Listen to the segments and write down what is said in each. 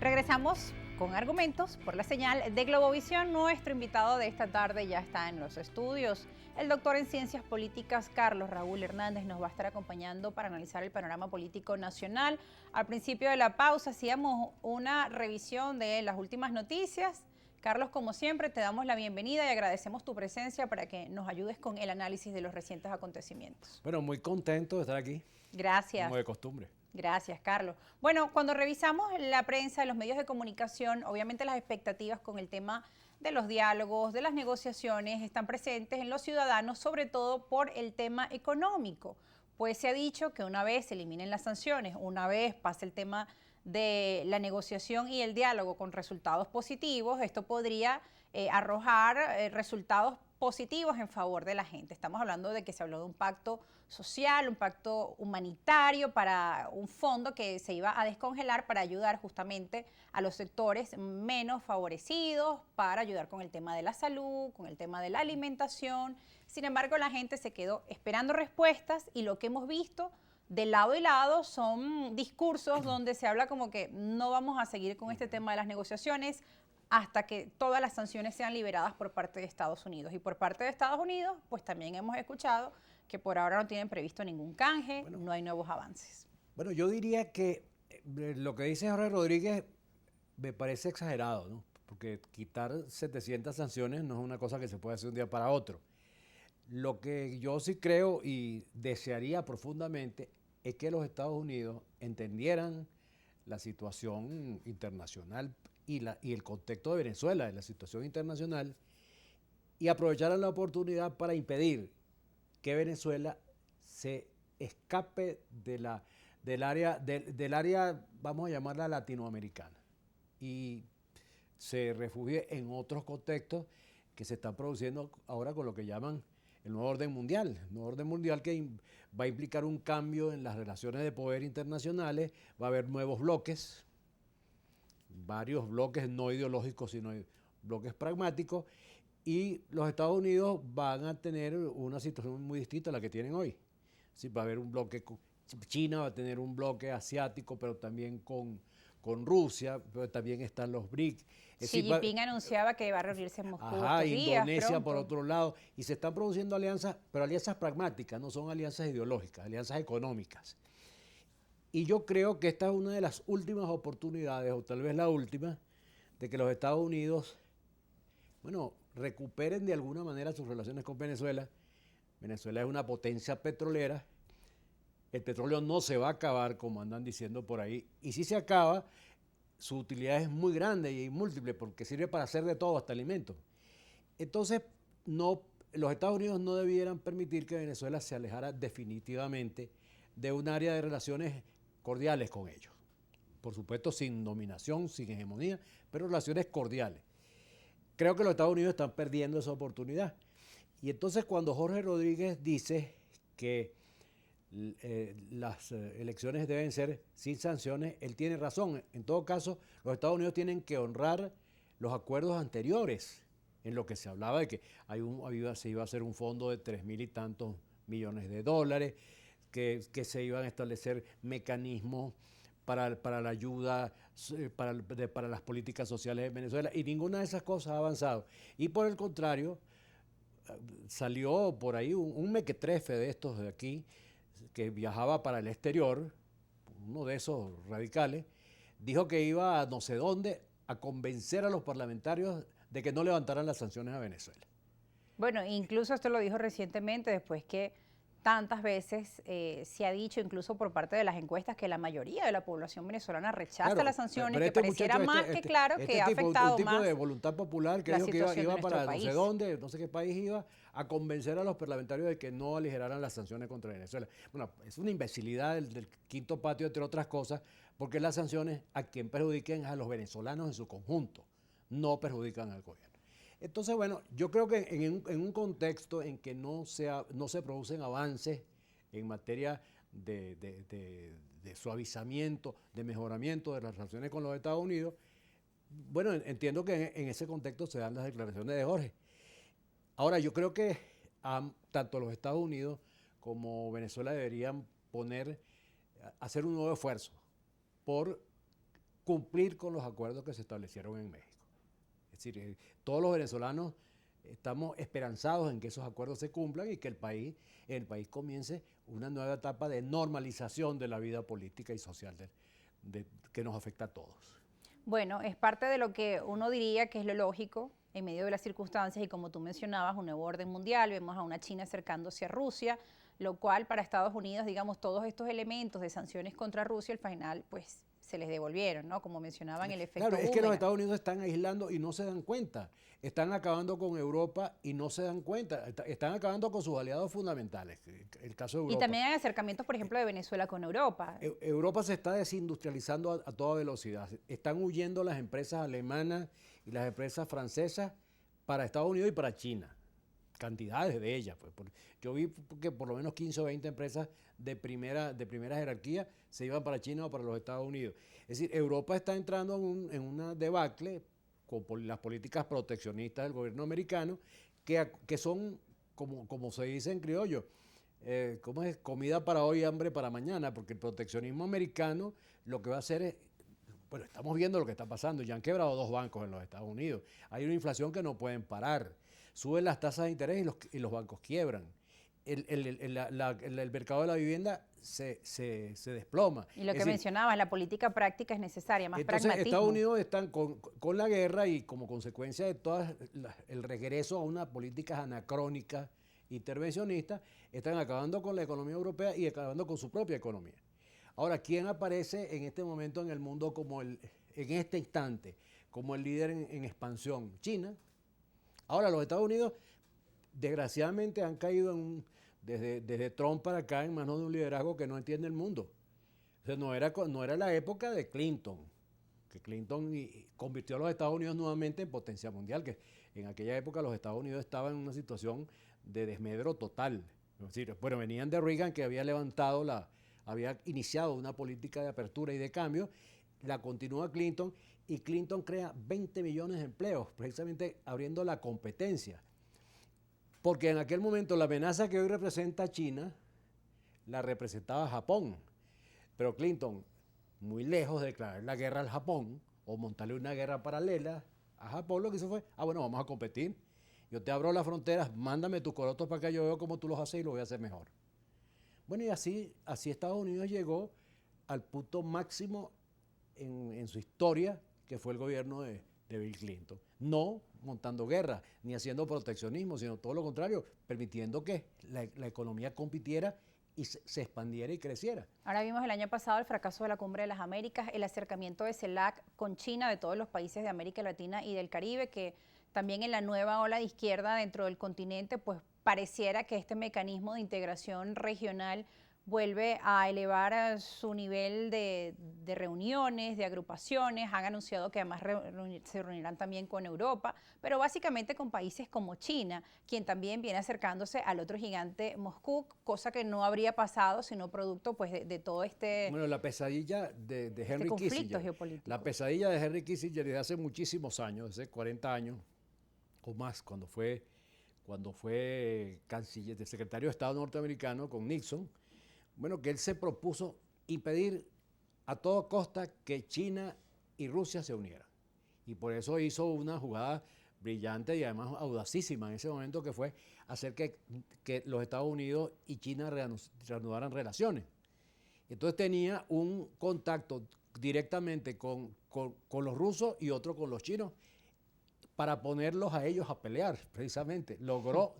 Regresamos con argumentos por la señal de Globovisión. Nuestro invitado de esta tarde ya está en los estudios. El doctor en Ciencias Políticas, Carlos Raúl Hernández, nos va a estar acompañando para analizar el panorama político nacional. Al principio de la pausa hacíamos una revisión de las últimas noticias. Carlos, como siempre, te damos la bienvenida y agradecemos tu presencia para que nos ayudes con el análisis de los recientes acontecimientos. Bueno, muy contento de estar aquí. Gracias. Como de costumbre. Gracias, Carlos. Bueno, cuando revisamos la prensa, los medios de comunicación, obviamente las expectativas con el tema de los diálogos, de las negociaciones, están presentes en los ciudadanos, sobre todo por el tema económico. Pues se ha dicho que una vez se eliminen las sanciones, una vez pase el tema de la negociación y el diálogo con resultados positivos, esto podría arrojar resultados positivos en favor de la gente. Estamos hablando de que se habló de un pacto social, un pacto humanitario para un fondo que se iba a descongelar para ayudar justamente a los sectores menos favorecidos, para ayudar con el tema de la salud, con el tema de la alimentación. Sin embargo, la gente se quedó esperando respuestas y lo que hemos visto de lado y lado son discursos donde se habla como que no vamos a seguir con este tema de las negociaciones hasta que todas las sanciones sean liberadas por parte de Estados Unidos. Y por parte de Estados Unidos, pues también hemos escuchado que por ahora no tienen previsto ningún canje, no hay nuevos avances. Bueno, yo diría que lo que dice Jorge Rodríguez me parece exagerado, ¿no? Porque quitar 700 sanciones no es una cosa que se puede hacer un día para otro. Lo que yo sí creo y desearía profundamente es que los Estados Unidos entendieran la situación internacional y el contexto de Venezuela, de la situación internacional, y aprovecharan la oportunidad para impedir que Venezuela se escape del área, vamos a llamarla latinoamericana, y se refugie en otros contextos que se están produciendo ahora con lo que llaman el nuevo orden mundial. El nuevo orden mundial que va a implicar un cambio en las relaciones de poder internacionales, va a haber nuevos bloques, varios bloques no ideológicos, sino bloques pragmáticos, y los Estados Unidos van a tener una situación muy distinta a la que tienen hoy. Sí, va a haber un bloque, China va a tener un bloque asiático, pero también con Rusia, pero también están los BRICS. Xi Jinping anunciaba que va a reunirse en Moscú estos días, Indonesia pronto. por otro lado, y se están produciendo alianzas, pero alianzas pragmáticas, no son alianzas ideológicas, alianzas económicas. Y yo creo que esta es una de las últimas oportunidades, o tal vez la última, de que los Estados Unidos, bueno, recuperen de alguna manera sus relaciones con Venezuela. Venezuela es una potencia petrolera. El petróleo no se va a acabar, como andan diciendo por ahí. Y si se acaba, su utilidad es muy grande y múltiple, porque sirve para hacer de todo, hasta alimentos. Entonces, los Estados Unidos no debieran permitir que Venezuela se alejara definitivamente de un área de relaciones cordiales con ellos. Por supuesto, sin dominación, sin hegemonía, pero relaciones cordiales. Creo que los Estados Unidos están perdiendo esa oportunidad. Y entonces cuando Jorge Rodríguez dice que las elecciones deben ser sin sanciones, él tiene razón. En todo caso, los Estados Unidos tienen que honrar los acuerdos anteriores, en lo que se hablaba de que se iba a hacer un fondo de 3.000 y tantos millones de dólares, que se iban a establecer mecanismos para la ayuda, para las políticas sociales de Venezuela, y ninguna de esas cosas ha avanzado. Y por el contrario, salió por ahí un mequetrefe de estos de aquí, que viajaba para el exterior, uno de esos radicales, dijo que iba a no sé dónde a convencer a los parlamentarios de que no levantaran las sanciones a Venezuela. Bueno, incluso esto lo dijo recientemente después que tantas veces se ha dicho, incluso por parte de las encuestas, que la mayoría de la población venezolana rechaza las sanciones, que pareciera más que claro que ha afectado un tipo más de voluntad popular que la dijo que situación iba de para nuestro no sé país. dónde, no sé qué país iba, a convencer a los parlamentarios de que no aligeraran las sanciones contra Venezuela. Bueno, es una imbecilidad del quinto patio, entre otras cosas, porque las sanciones a quien perjudiquen a los venezolanos en su conjunto, no perjudican al gobierno. Entonces, bueno, yo creo que en un contexto en que no se producen avances en materia de suavizamiento, de mejoramiento de las relaciones con los Estados Unidos, bueno, entiendo que en ese contexto se dan las declaraciones de Jorge. Ahora, yo creo que tanto los Estados Unidos como Venezuela deberían hacer un nuevo esfuerzo por cumplir con los acuerdos que se establecieron en México. Es decir, todos los venezolanos estamos esperanzados en que esos acuerdos se cumplan y que el país comience una nueva etapa de normalización de la vida política y social que nos afecta a todos. Bueno, es parte de lo que uno diría que es lo lógico en medio de las circunstancias y como tú mencionabas, un nuevo orden mundial, vemos a una China acercándose a Rusia, lo cual para Estados Unidos, digamos, todos estos elementos de sanciones contra Rusia al final, pues se les devolvieron, ¿no? Como mencionaban, el efecto Claro, es que los boomerang. Estados Unidos están aislando y no se dan cuenta. Están acabando con Europa y no se dan cuenta. Están acabando con sus aliados fundamentales, el caso de Y Europa. también hay acercamientos, por ejemplo, de Venezuela con Europa. Europa se está desindustrializando a toda velocidad. Están huyendo las empresas alemanas y las empresas francesas para Estados Unidos y para China. Cantidades de ellas. Pues. Yo vi que por lo menos 15 o 20 empresas de primera jerarquía se iban para China o para los Estados Unidos. Es decir, Europa está entrando en una debacle con las políticas proteccionistas del gobierno americano que son, como se dice en criollo, ¿cómo es? Comida para hoy, hambre para mañana, porque el proteccionismo americano lo que va a hacer es, bueno, estamos viendo lo que está pasando, ya han quebrado 2 bancos en los Estados Unidos, hay una inflación que no pueden parar, suben las tasas de interés y los bancos quiebran. El mercado de la vivienda se desploma. Y lo que mencionabas, la política práctica es necesaria, más entonces, pragmatismo. Estados Unidos están con la guerra y como consecuencia de todo el regreso a unas políticas anacrónicas, intervencionistas, están acabando con la economía europea y acabando con su propia economía. Ahora, ¿quién aparece en este momento en el mundo en este instante, como el líder en expansión? China. Ahora, los Estados Unidos, desgraciadamente, han caído desde Trump para acá en manos de un liderazgo que no entiende el mundo. O sea, no era la época de Clinton, que Clinton convirtió a los Estados Unidos nuevamente en potencia mundial, que en aquella época los Estados Unidos estaban en una situación de desmedro total. Es decir, bueno, venían de Reagan, que había iniciado una política de apertura y de cambio, la continúa Clinton, y Clinton crea 20 millones de empleos, precisamente abriendo la competencia. Porque en aquel momento la amenaza que hoy representa China, la representaba Japón. Pero Clinton, muy lejos de declarar la guerra al Japón, o montarle una guerra paralela a Japón, lo que hizo fue, bueno, vamos a competir. Yo te abro las fronteras, mándame tus corotos para que yo vea cómo tú los haces y lo voy a hacer mejor. Bueno, y así Estados Unidos llegó al punto máximo en su historia, que fue el gobierno de Bill Clinton. No montando guerra, ni haciendo proteccionismo, sino todo lo contrario, permitiendo que la economía compitiera y se expandiera y creciera. Ahora vimos el año pasado el fracaso de la Cumbre de las Américas, el acercamiento de CELAC con China, de todos los países de América Latina y del Caribe, que también en la nueva ola de izquierda dentro del continente, pues pareciera que este mecanismo de integración regional vuelve a elevar su nivel de reuniones, de agrupaciones. Han anunciado que además se reunirán también con Europa, pero básicamente con países como China, quien también viene acercándose al otro gigante Moscú, cosa que no habría pasado sino producto pues, de todo este Bueno, la pesadilla de Henry conflicto Kissinger. geopolítico. La pesadilla de Henry Kissinger desde hace muchísimos años, desde 40 años o más, cuando fue canciller, secretario de Estado norteamericano con Nixon. Bueno, que él se propuso impedir a toda costa que China y Rusia se unieran. Y por eso hizo una jugada brillante y además audacísima en ese momento, que fue hacer que los Estados Unidos y China reanudaran relaciones. Entonces tenía un contacto directamente con los rusos y otro con los chinos para ponerlos a ellos a pelear, precisamente. Logró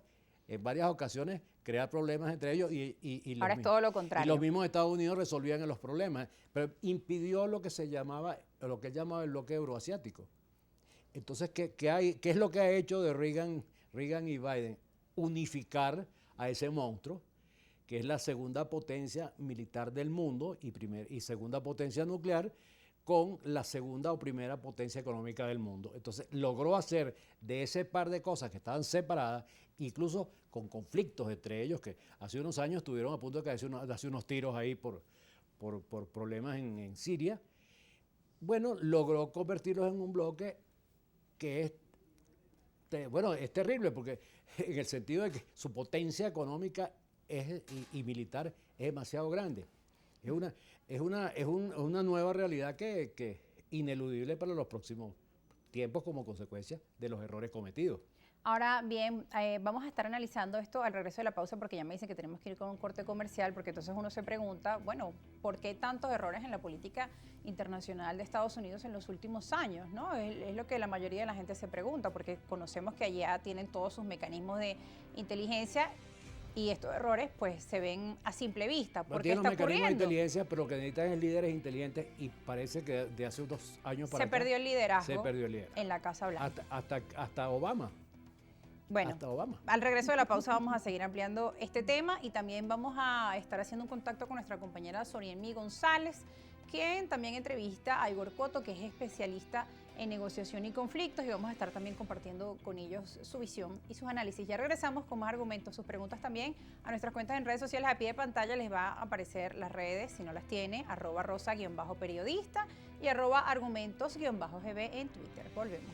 en varias ocasiones crear problemas entre ellos y ahora es todo lo contrario. Y los mismos Estados Unidos resolvían los problemas, pero impidió lo que él llamaba el bloque euroasiático. Entonces, ¿qué es lo que ha hecho de Reagan y Biden? Unificar a ese monstruo, que es la segunda potencia militar del mundo y segunda potencia nuclear, con la segunda o primera potencia económica del mundo. Entonces logró hacer de ese par de cosas que estaban separadas, incluso con conflictos entre ellos, que hace unos años estuvieron a punto de hacer unos tiros ahí por problemas en Siria. Bueno, logró convertirlos en un bloque que es terrible, porque en el sentido de que su potencia económica y militar es demasiado grande. Es una nueva realidad que ineludible para los próximos tiempos como consecuencia de los errores cometidos. Ahora bien, vamos a estar analizando esto al regreso de la pausa porque ya me dicen que tenemos que ir con un corte comercial porque entonces uno se pregunta, bueno, ¿por qué tantos errores en la política internacional de Estados Unidos en los últimos años? ¿No? Es lo que la mayoría de la gente se pregunta porque conocemos que allá tienen todos sus mecanismos de inteligencia y estos errores pues se ven a simple vista. ¿Por qué Tienen está los mecanismos de ocurriendo? inteligencia, pero lo que necesitan es líderes inteligentes y parece que de hace unos años para Se acá perdió el liderazgo se perdió el liderazgo. en la Casa Blanca. Hasta Obama. Bueno, Hasta Obama. al regreso de la pausa vamos a seguir ampliando este tema y también vamos a estar haciendo un contacto con nuestra compañera Soriemi González, quien también entrevista a Igor Cotto, que es especialista en negociación y conflictos, y vamos a estar también compartiendo con ellos su visión y sus análisis. Ya regresamos con más argumentos, sus preguntas también a nuestras cuentas en redes sociales. A pie de pantalla les va a aparecer las redes, si no las tiene, @rosa_periodista y @argumentos_gb en Twitter. Volvemos.